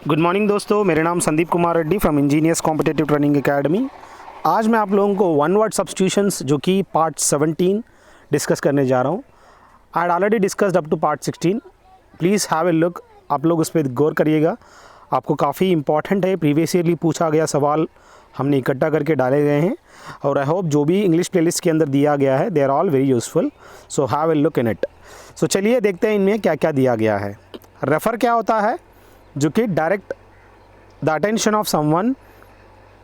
Good morning दोस्तों, मेरा नाम Sandeep Kumar Reddy from engineers competitive training academy. आज मैं आप लोगों को वन वर्ड सब्स्टिट्यूशंस जो कि पार्ट 17 डिस्कस करने जा रहा हूँ। I had already discussed up to part 16। Please have a look, आप लोग उस पर गौर करिएगा, आपको काफ़ी इंपॉर्टेंट है। प्रीवियस ईयरली पूछा गया सवाल हमने इकट्ठा करके डाले गए हैं और आई होप जो भी इंग्लिश प्लेलिस्ट के अंदर दिया गया है they are all very useful, so have a look in it. So चलिए देखते हैं इनमें क्या क्या दिया गया है। रेफ़र क्या होता है? जो कि direct the attention of someone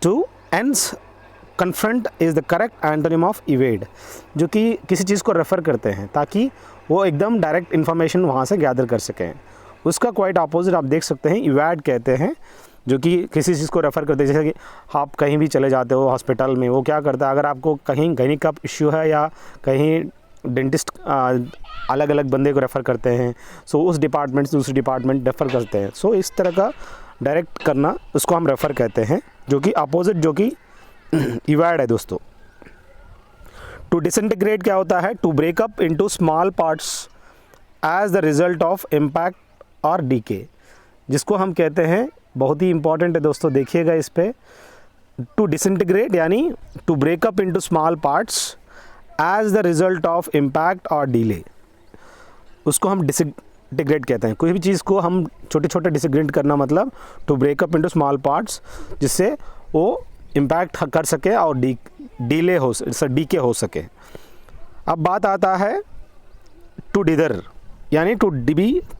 two ends, confront is the correct antonym of evade, जो कि किसी चीज़ को रेफ़र करते हैं ताकि वो एकदम डायरेक्ट इन्फॉर्मेशन वहाँ से गैदर कर सकें। उसका क्वाइट अपोजिट आप देख सकते हैं, इवेड कहते हैं, जो कि किसी चीज़ को रेफ़र करते हैं। जैसे कि आप कहीं भी चले जाते हो हॉस्पिटल में, वो क्या करता है, अगर आपको कहीं गायनी का इश्यू है या कहीं डेंटिस्ट अलग अलग बंदे को रेफ़र करते हैं, सो उस डिपार्टमेंट से दूसरी डिपार्टमेंट रेफ़र करते हैं। सो इस तरह का डायरेक्ट करना उसको हम रेफ़र कहते हैं, जो कि अपोजिट जो कि इवेड है दोस्तों। टू डिसइंटीग्रेट क्या होता है? To break up into small parts as the result of impact और डीके, जिसको हम कहते हैं, बहुत ही इंपॉर्टेंट है दोस्तों, देखिएगा इस पे। टू डिसइंटीग्रेट यानी to break up into small parts as the result of impact और डिले, उसको हम डिसइंटीग्रेट कहते हैं। कोई भी चीज़ को हम छोटे छोटे डिसइंटीग्रेट करना, मतलब to break up into small parts, जिससे वो इम्पैक्ट कर सके और डीले हो, डीके हो सके। अब बात आता है टू डिदर, यानी टू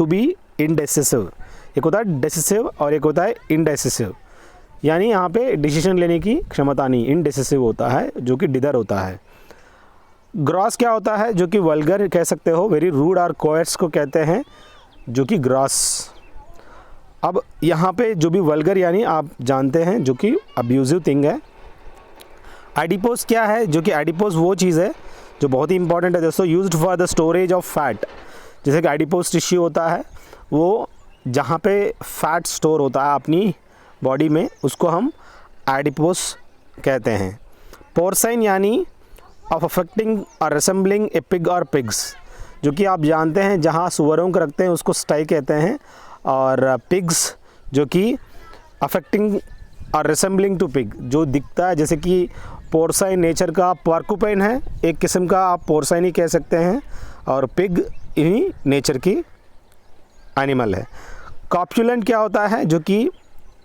बी इनडेसिसिव। एक होता है डेसिसिव और एक होता है इनडेसिसिव, यानी यहाँ पे डिसीजन लेने की क्षमता नहीं, इनडेसिसिव होता है जो कि डिदर होता है। ग्रॉस क्या होता है? जो कि वल्गर कह सकते हो, वेरी रूड और कोयर्स को कहते हैं, जो कि ग्रॉस। अब यहाँ पे जो भी वल्गर यानी आप जानते हैं जो कि अब्यूजिव थिंग है। एडिपोज क्या है? जो कि एडिपोज वो चीज़ है जो बहुत ही इंपॉर्टेंट है दोस्तों, used for the storage of fat. जैसे कि एडिपोज टिश्यू होता है, वो जहाँ पे फैट स्टोर होता है अपनी बॉडी में, उसको हम एडिपोज कहते हैं। पोर्साइन यानी ऑफ अफेक्टिंग और रिसेंबलिंग ए पिग और पिग्स, जो कि आप जानते हैं जहाँ सुअरों को रखते हैं उसको स्टाई कहते हैं, और पिग्स जो कि अफेक्टिंग और रिसेंबलिंग टू पिग, जो दिखता है, जैसे कि पोर्साइन नेचर का पोर्कुपाइन है, एक किस्म का आप पोर्साइन ही कह सकते हैं, और पिग इन्हीं नेचर की एनिमल है। कॉप्युलेंट क्या होता है? जो कि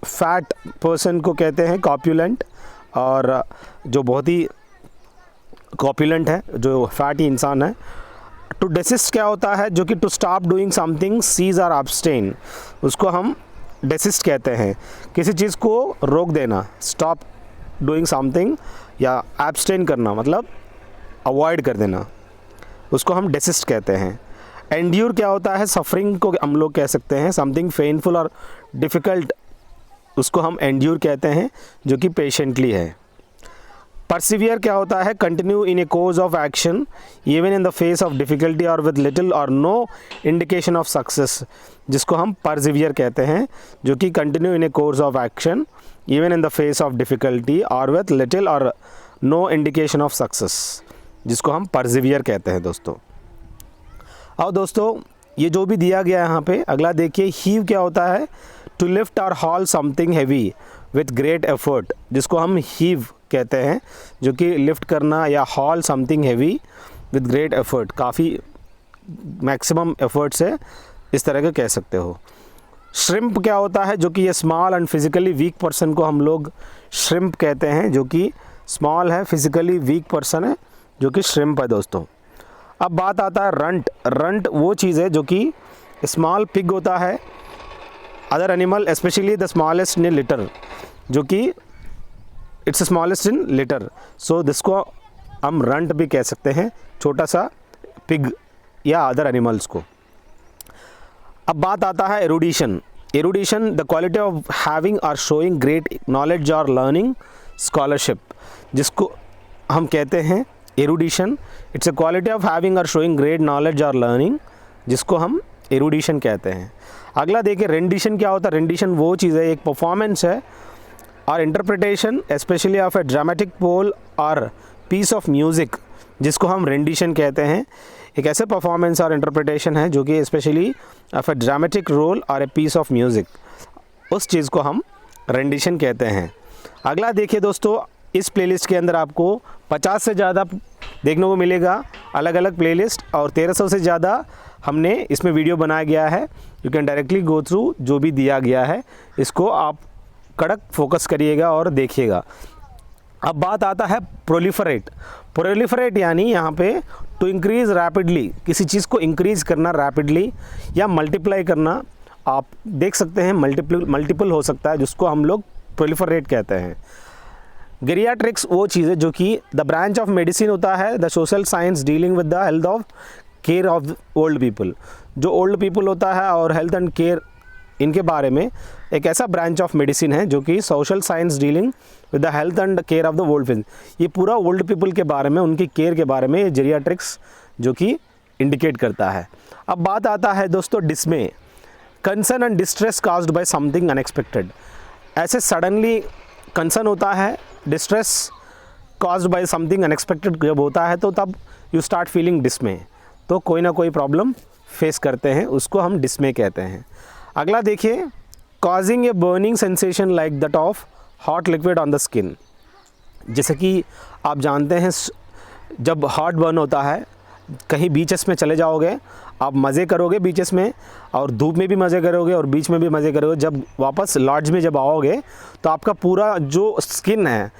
फैट पर्सन को कहते हैं कॉप्युलेंट, और जो बहुत ही कॉप्युलेंट है, जो फैटी इंसान है। टू डेसिस्ट क्या होता है? जो कि to stop doing something, cease और अब्सटेन, उसको हम डेसिस्ट कहते हैं। किसी चीज़ को रोक देना, स्टॉप डूइंग समथिंग, या एब्सटेन करना मतलब अवॉइड कर देना, उसको हम डेसिस्ट कहते हैं। एंड्यूर क्या होता है? सफरिंग को हम लोग कह सकते हैं, समथिंग पेनफुल और डिफ़िकल्ट, उसको हम एंड्यूर कहते हैं, जो कि पेशेंटली है। परसिवियर क्या होता है? Continue in A course of action even in the face of difficulty और विद लिटिल और नो इंडिकेशन ऑफ सक्सेस, जिसको हम परसिवियर कहते हैं, जो कि continue in A course of action even in the face of difficulty और with little और नो इंडिकेशन ऑफ सक्सेस, जिसको हम परसिवियर कहते हैं दोस्तों। और दोस्तों ये जो भी दिया गया है यहाँ पे, अगला देखिए। हीव क्या होता है? टू लिफ्ट और hall something heavy with great effort, जिसको हम हीव कहते हैं, जो कि लिफ्ट करना या hall something heavy with great effort, काफ़ी मैक्सिमम एफर्ट से, इस तरह के कह सकते हो। श्रिम्प क्या होता है? जो कि ये small and physically weak person को हम लोग श्रिम्प कहते हैं, जो कि स्मॉल है, फिजिकली वीक पर्सन है, जो कि श्रिम्प है दोस्तों। अब बात आता है रंट। रंट वो चीज़ है जो कि स्मॉल पिग होता है, other animal specially the smallest in litre, जो कि इट्स स्मॉलेस्ट इन लिटर, सो दिसको हम रंट भी कह सकते हैं, छोटा सा पिग या अदर एनिमल्स को। अब बात आता है erudition. Erudition the quality of having और शोइंग ग्रेट नॉलेज और लर्निंग स्कॉलरशिप, जिसको हम कहते हैं erudition. It's a quality of having और शोइंग ग्रेट नॉलेज और लर्निंग, जिसको हम एरुडिशन कहते हैं। अगला देखिए रेंडिशन क्या होता है? रेंडिशन वो चीज़ है, एक परफॉर्मेंस है और interpretation especially of a dramatic role और पीस ऑफ म्यूज़िक, जिसको हम रेंडिशन कहते हैं। एक ऐसे परफॉर्मेंस और इंटरप्रिटेशन है जो कि specially of a dramatic role और ए पीस ऑफ म्यूज़िक। उस चीज़ को हम रेंडिशन कहते हैं। अगला देखिए दोस्तों, इस प्लेलिस्ट के अंदर आपको 50 से ज़्यादा देखने को मिलेगा अलग अलग प्लेलिस्ट, और 1300 से ज़्यादा हमने इसमें वीडियो बनाया गया है। You can directly go through जो भी दिया गया है, इसको आप कड़क फोकस करिएगा और देखिएगा। अब बात आता है प्रोलिफरेट। प्रोलिफरेट यानी यहाँ पे टू इंक्रीज़ रैपिडली, किसी चीज़ को इंक्रीज़ करना रैपिडली या मल्टीप्लाई करना, आप देख सकते हैं मल्टीपल हो सकता है, जिसको हम लोग प्रोलिफरेट कहते हैं। गेरियाट्रिक्स वो चीज़ है जो कि द ब्रांच ऑफ मेडिसिन होता है, the social science dealing with the health of care of old people. जो ओल्ड पीपल होता है और हेल्थ एंड केयर, इनके बारे में एक ऐसा ब्रांच ऑफ मेडिसिन है जो कि social science dealing with the health and care of the old people. ये पूरा ओल्ड पीपल के बारे में, उनकी केयर के बारे में जेरियाट्रिक्स जो कि इंडिकेट करता है। अब बात आता है दोस्तों डिस्मे, concern and distress caused by something unexpected. ऐसे सडनली कंसर्न होता है, distress caused by something unexpected जब होता है तो तब यू स्टार्ट फीलिंग डिस्मे, तो कोई ना कोई प्रॉब्लम फेस करते हैं, उसको हम डिस्मे कहते हैं। अगला देखिए, causing a burning sensation like that of hot liquid on the skin. जैसे कि आप जानते हैं जब हॉट बर्न होता है, कहीं बीचेस में चले जाओगे, आप मज़े करोगे बीचेस में, और धूप में भी मज़े करोगे और बीच में भी मज़े करोगे। जब वापस लॉज में जब आओगे तो आपका पूरा जो स्किन है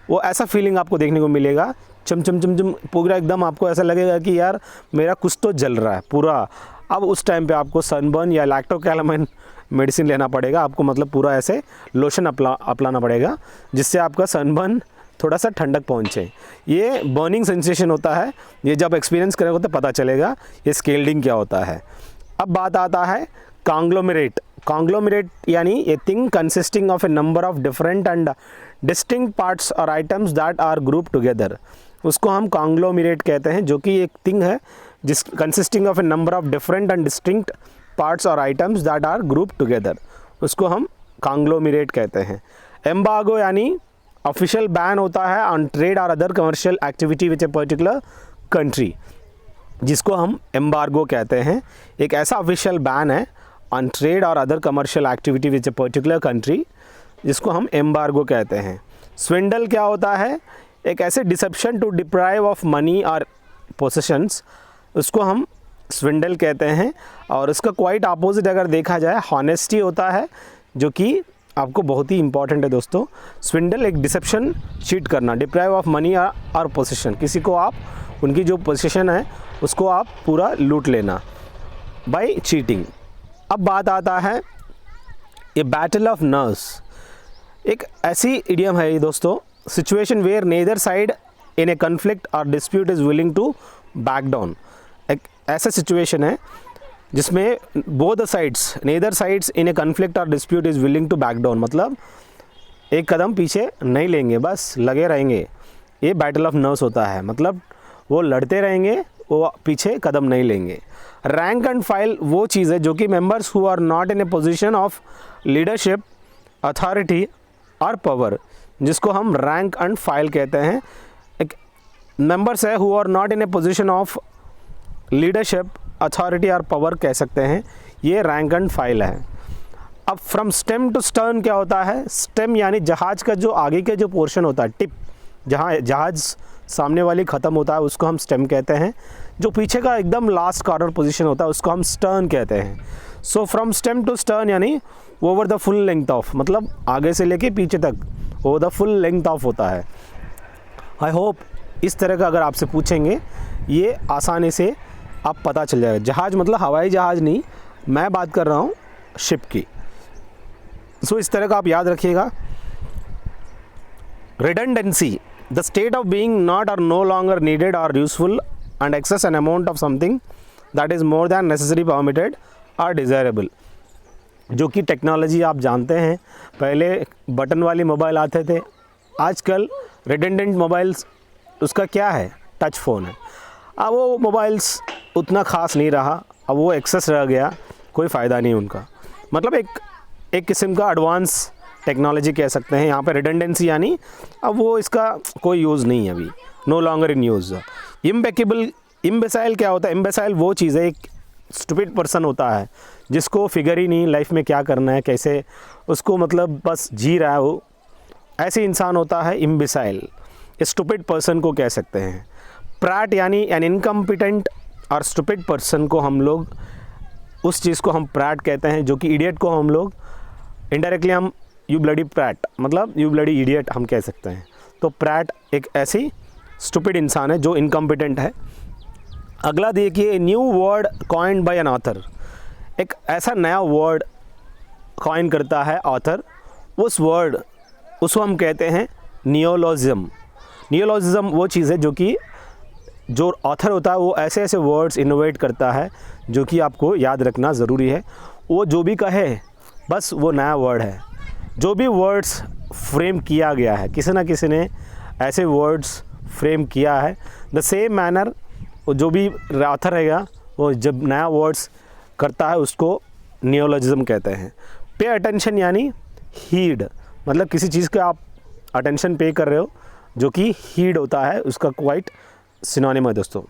वो ऐसा फीलिंग आपको देखने को मिलेगा, चम चम चम चम पूरा एकदम आपको ऐसा लगेगा कि यार मेरा कुछ तो जल रहा है पूरा। अब उस टाइम पे आपको सनबर्न या लैक्टोकैलामाइन मेडिसिन लेना पड़ेगा आपको, मतलब पूरा ऐसे लोशन अपलाना पड़ेगा जिससे आपका सनबर्न थोड़ा सा ठंडक पहुंचे। ये बर्निंग सेंसेशन होता है, ये जब एक्सपीरियंस करेगा तो पता चलेगा ये स्केल्डिंग क्या होता है। अब बात आता है कॉन्ग्लोमेरेट। कॉन्ग्लोमेरेट यानी a thing consisting of a number of different and distinct parts और items that are group together. उसको हम कॉन्ग्लोमेरेट कहते हैं, जो कि एक थिंग है जिस consisting of a number of different and distinct parts और items that are group together, उसको हम कॉन्ग्लोमेरेट कहते हैं। एम्बार्गो यानी ऑफिशियल बैन होता है ऑन ट्रेड और other commercial activity which a particular country, जिसको हम एम्बार्गो कहते हैं। एक ऐसा ऑफिशियल बैन है ऑन ट्रेड और other commercial activity which a particular country, जिसको हम एम्बार्गो कहते हैं। स्विंडल क्या होता है? एक ऐसे deception to deprive of money और पोसेशंस, उसको हम स्विंडल कहते हैं। और इसका क्वाइट अपोजिट अगर देखा जाए हॉनेस्टी होता है, जो कि आपको बहुत ही इंपॉर्टेंट है दोस्तों। स्विंडल एक डिसेप्शन, चीट करना, डिप्राइव ऑफ मनी और पोसेशन, किसी को आप उनकी जो पोजीशन है उसको आप पूरा लूट लेना बाय चीटिंग। अब बात आता है ए बैटल ऑफ नर्व्स। एक ऐसी इडियम है ये दोस्तों, situation where neither side in a conflict और dispute is willing to back down. एक ऐसा सिचुएशन है जिसमें both the sides, neither sides in a conflict और dispute is willing to back down, मतलब एक कदम पीछे नहीं लेंगे, बस लगे रहेंगे। ये बैटल ऑफ नर्व्स होता है, मतलब वो लड़ते रहेंगे, वो पीछे कदम नहीं लेंगे। रैंक एंड फाइल वो चीज़ है जो कि members who are not in a position of leadership, authority और पावर, जिसको हम रैंक एंड फाइल कहते हैं। एक मेंबर्स है who are not in a position of leadership, authority और पावर कह सकते हैं, ये रैंक एंड फाइल है। अब फ्रॉम स्टेम टू स्टर्न क्या होता है? स्टेम यानी जहाज़ का जो आगे के जो पोर्शन होता है, टिप, जहाँ जहाज़ सामने वाली ख़त्म होता है उसको हम स्टेम कहते हैं। जो पीछे का एकदम लास्ट कॉर्नर पोजीशन होता है उसको हम स्टर्न कहते हैं। So from stem to stern यानी over the full length of, मतलब आगे से लेके पीछे तक over the full length of होता है। आई होप इस तरह का अगर आपसे पूछेंगे ये आसानी से आप पता चल जाएगा। जहाज़ मतलब हवाई जहाज़ नहीं, मैं बात कर रहा हूँ शिप की। सो इस तरह का आप याद रखिएगा। Redundancy, the state of being not और नो लॉन्गर नीडेड और useful and excess an amount of something that is more than necessary, permitted और डिज़ायरेबल। जो कि टेक्नोलॉजी आप जानते हैं, पहले बटन वाली मोबाइल आते थे, आजकल रिडंडेंट मोबाइल्स, उसका क्या है? टच फ़ोन है। अब वो मोबाइल्स उतना ख़ास नहीं रहा, अब वो एक्सेस रह गया, कोई फ़ायदा नहीं उनका, मतलब एक किस्म का एडवांस टेक्नोलॉजी कह सकते हैं। यहाँ पे रिडंडेंसी यानी अब वो इसका कोई यूज़ नहीं है अभी, नो लॉन्गर इन यूज़। इम्बेसाइल क्या होता है? इम्बेसाइल वो चीज़ है, एक स्टूपिड पर्सन होता है जिसको फिगर ही नहीं लाइफ में क्या करना है, कैसे उसको मतलब बस जी रहा है वो, ऐसे इंसान होता है इम्बिसाइल, स्टूपिड पर्सन को कह सकते हैं। प्रैट यानी एन इनकम्पिटेंट और स्टूपिड पर्सन को हम लोग उस चीज़ को हम प्रैट कहते हैं, जो कि इडियट को हम लोग इनडायरेक्टली हम यू ब्लडी प्रैट मतलब यू ब्लडी इडियट हम कह सकते हैं। तो प्रैट एक ऐसी स्टूपिड इंसान है जो इनकम्पिटेंट है। अगला देखिए, new word coined bye an author, एक ऐसा नया वर्ड कॉइन करता है ऑथर, उस वर्ड उसको हम कहते हैं नियोलॉजिज्म। नियोलॉजिज्म वो चीज़ है जो कि जो ऑथर होता है वो ऐसे ऐसे वर्ड्स इनोवेट करता है जो कि आपको याद रखना ज़रूरी है। वो जो भी कहे बस वो नया वर्ड है। जो भी वर्ड्स फ्रेम किया गया है, किसी ना किसी ने ऐसे वर्ड्स फ्रेम किया है, द सेम मैनर जो भी ऑथर रहेगा वो जब नया वर्ड्स करता है उसको नियोलॉजिज्म कहते हैं। पे अटेंशन यानी हीड, मतलब किसी चीज़ का आप अटेंशन पे कर रहे हो जो कि हीड होता है, उसका क्वाइट सिनोनिम है दोस्तों।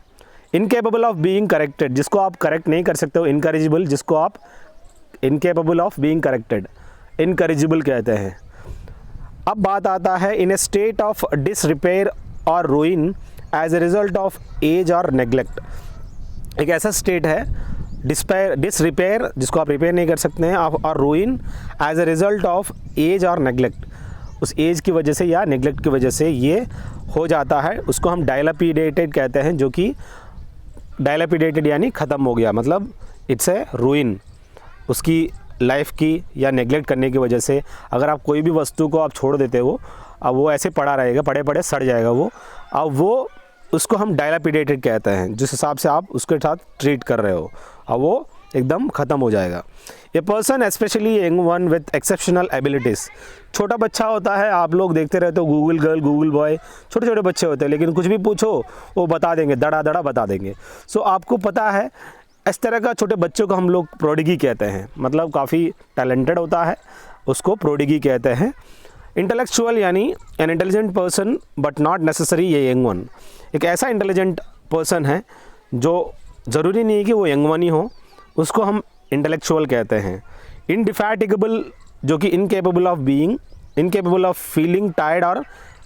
इनकेपेबल ऑफ बीइंग करेक्टेड, जिसको आप करेक्ट नहीं कर सकते हो, इनकरेजिबल, जिसको आप इनकेपेबल ऑफ बीइंग करेक्टेड इनकरेजिबल कहते हैं। अब बात आता है इन ए स्टेट ऑफ डिसरिपेयर और ruin as a result of age और नेग्लेक्ट। एक ऐसा स्टेट है डिसरिपेयर जिसको आप रिपेयर नहीं कर सकते हैं, और ruin as a result of age और नेग्लेक्ट, उस एज की वजह से या नेग्लेक्ट की वजह से ये हो जाता है, उसको हम डायलापिडेटेड कहते हैं, जो कि डायलापिडेटेड यानी ख़त्म हो गया, मतलब इट्स ए रूइन उसकी लाइफ की या नेग्लेक्ट करने की वजह से। अगर आप कोई भी वस्तु को आप छोड़ देते हो, अब वो ऐसे पड़ा रहेगा, पड़े पड़े सड़ जाएगा वो, अब वो उसको हम डायलापिडेटेड कहते हैं, जिस हिसाब से आप उसके साथ ट्रीट कर रहे हो, अब वो एकदम ख़त्म हो जाएगा। A person specially young one with exceptional abilities, छोटा बच्चा होता है, आप लोग देखते रहते हो गूगल गर्ल गूगल बॉय, छोटे छोटे बच्चे होते हैं, लेकिन कुछ भी पूछो वो बता देंगे, दड़ा दड़ा बता देंगे। सो आपको पता है इस तरह का छोटे बच्चों को हम लोग प्रोडिगी कहते हैं, मतलब काफ़ी टैलेंटेड होता है, उसको प्रोडिगी कहते हैं। इंटेलेक्चुअल यानी an intelligent person but not necessary ये यंग वन, एक ऐसा इंटेलिजेंट पर्सन है जो ज़रूरी नहीं है कि वो यंग वन ही हो, उसको हम इंटेलेक्चुअल कहते हैं। इनडिफैटिगेबल जो कि incapable of being, incapable of feeling tired और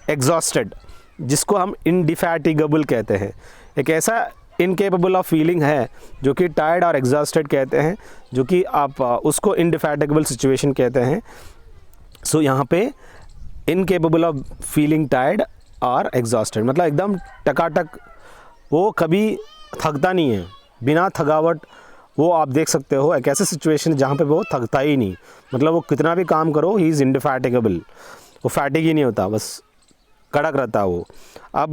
एग्जॉस्टेड, जिसको हम इनडिफैटिगेबल कहते हैं। एक ऐसा इनकेपेबल ऑफ फीलिंग है जो कि टायर्ड और एग्जॉस्टेड कहते हैं, जो कि आप उसको इनडिफैटिगेबल सिचुएशन कहते हैं। सो यहाँ पे इनकेपेबल ऑफ फीलिंग टायर्ड और एग्जॉस्टेड मतलब एकदम टकाटक, वो कभी थकता नहीं है, बिना थकावट वो आप देख सकते हो। एक ऐसे सिचुएशन जहाँ पे वो थकता ही नहीं, मतलब वो कितना भी काम करो ही इज़ इंडिफैटिगेबल, वो फैटिग ही नहीं होता, बस कड़क रहता है वो। अब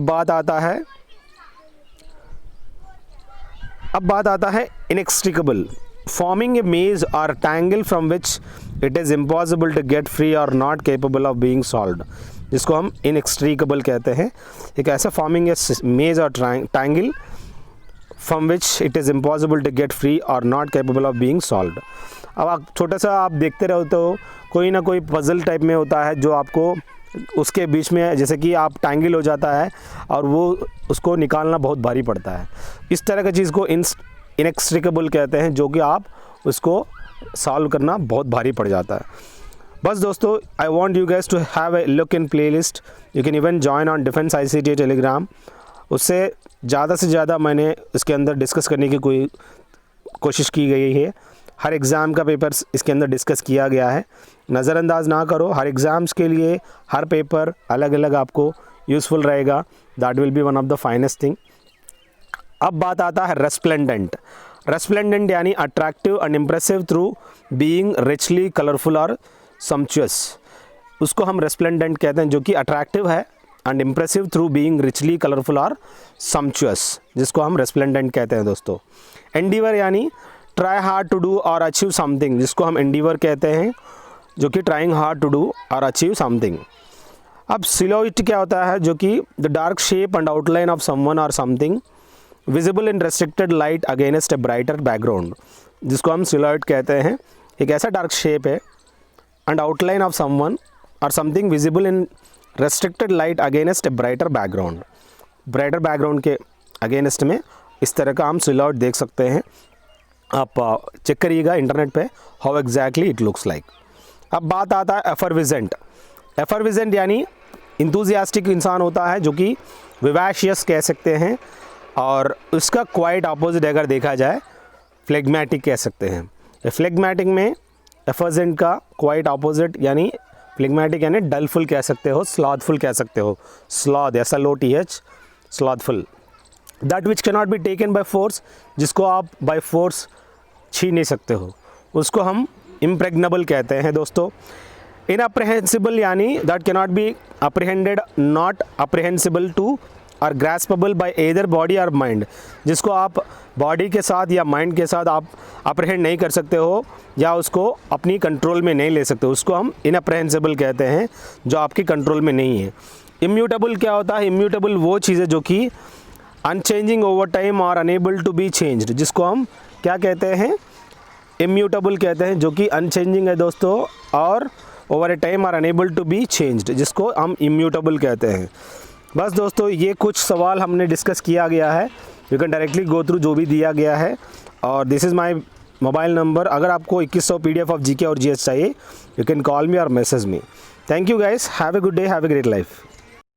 बात आता है इनएक्सट्रिकेबल, फॉर्मिंग ए मेज और tangle from which it is impossible to get free और not capable of being solved, जिसको हम इनएक्सट्रिकेबल कहते हैं। एक ऐसा फॉर्मिंग ए मेज और tangle from which it is impossible to get free और not capable of being solved. अब आप छोटा सा आप देखते रहो तो कोई ना कोई पजल टाइप में होता है जो आपको उसके बीच में, जैसे कि आप टैंगल हो जाता है और वो उसको निकालना बहुत भारी पड़ता है, इस तरह की चीज़ को इनएक्सट्रिकेबल कहते हैं, जो कि आप उसको सॉल्व करना बहुत भारी पड़ जाता है। बस दोस्तों, I want you guys to have a look in play list, you can even join on defence ICT Telegram. उससे ज़्यादा से ज़्यादा मैंने इसके अंदर डिस्कस करने की कोई कोशिश की गई है, हर एग्ज़ाम का पेपर्स इसके अंदर डिस्कस किया गया है, नज़रअंदाज ना करो, हर एग्ज़ाम्स के लिए हर पेपर अलग अलग आपको यूज़फुल रहेगा, that will be one of the finest thing. अब बात आता है रेस्प्लेंडेंट। रेस्प्लेंडेंट यानी attractive and impressive through being richly colourful और सम्चुअस, उसको हम रेस्प्लेंडेंट कहते हैं, जो कि अट्रैक्टिव है and impressive through being richly colourful और सम्चुअस, जिसको हम रेस्प्लेंडेंट कहते हैं दोस्तों। एंडीवर यानी ट्राई हार्ड टू डू और अचीव समथिंग, जिसको हम एंडीवर कहते हैं, जो कि ट्राइंग हार्ड टू डू और अचीव समथिंग। अब सिलोइट क्या होता है, जो कि the dark shape and outline of someone और something visible in restricted light against a brighter background, जिसको हम सिलोइट कहते हैं। एक ऐसा डार्क शेप है एंड आउटलाइन ऑफ समवन और something visible in restricted light against a brighter background, brighter background के अगेंस्ट में इस तरह का हम सिलोइट देख सकते हैं। आप चेक करिएगा इंटरनेट पे how exactly it looks like. अब बात आता है एफरविजेंट। एफरविजेंट यानी इंथुजियास्टिक इंसान होता है, जो कि विवैशियस कह सकते हैं, और उसका क्वाइट अपोजिट अगर देखा जाए फ्लेगमेटिक कह सकते हैं। फ्लेगमेटिक में एफरविजेंट का क्वाइट अपोजिट यानी फ्लेगमेटिक यानी डलफुल कह सकते हो, स्लॉथफुल कह सकते हो। Sloth SLOTH, slothful. That which cannot be taken by force, जिसको आप बाय फोर्स छीन नहीं सकते हो, उसको हम इम्प्रेग्नेबल कहते हैं दोस्तों। इनअप्रहेंसिबल यानी that cannot be apprehended, not apprehensible to और ग्रास्पेबल बाय एदर बॉडी और माइंड, जिसको आप बॉडी के साथ या माइंड के साथ आप अप्रहेंड नहीं कर सकते हो या उसको अपनी कंट्रोल में नहीं ले सकते, उसको हम इनअप्रहेंसिबल कहते हैं, जो आपकी कंट्रोल में नहीं है। इम्यूटेबल क्या होता है? इम्यूटेबल वो चीज़ है जो कि अनचेंजिंग ओवर टाइम और अनेबल टू बी चेंज्ड, जिसको हम क्या कहते हैं? इम्यूटेबल कहते हैं, जो कि अनचेंजिंग है दोस्तों और over a time are unable to be changed, जिसको हम इम्यूटेबल कहते हैं। बस दोस्तों ये कुछ सवाल हमने डिस्कस किया गया है। You can directly go through जो भी दिया गया है, और this is my mobile number. अगर आपको 2100 PDF ऑफ GK और GS चाहिए, यू कैन कॉल मी और message me. Thank you guys, have a good day, have a great life.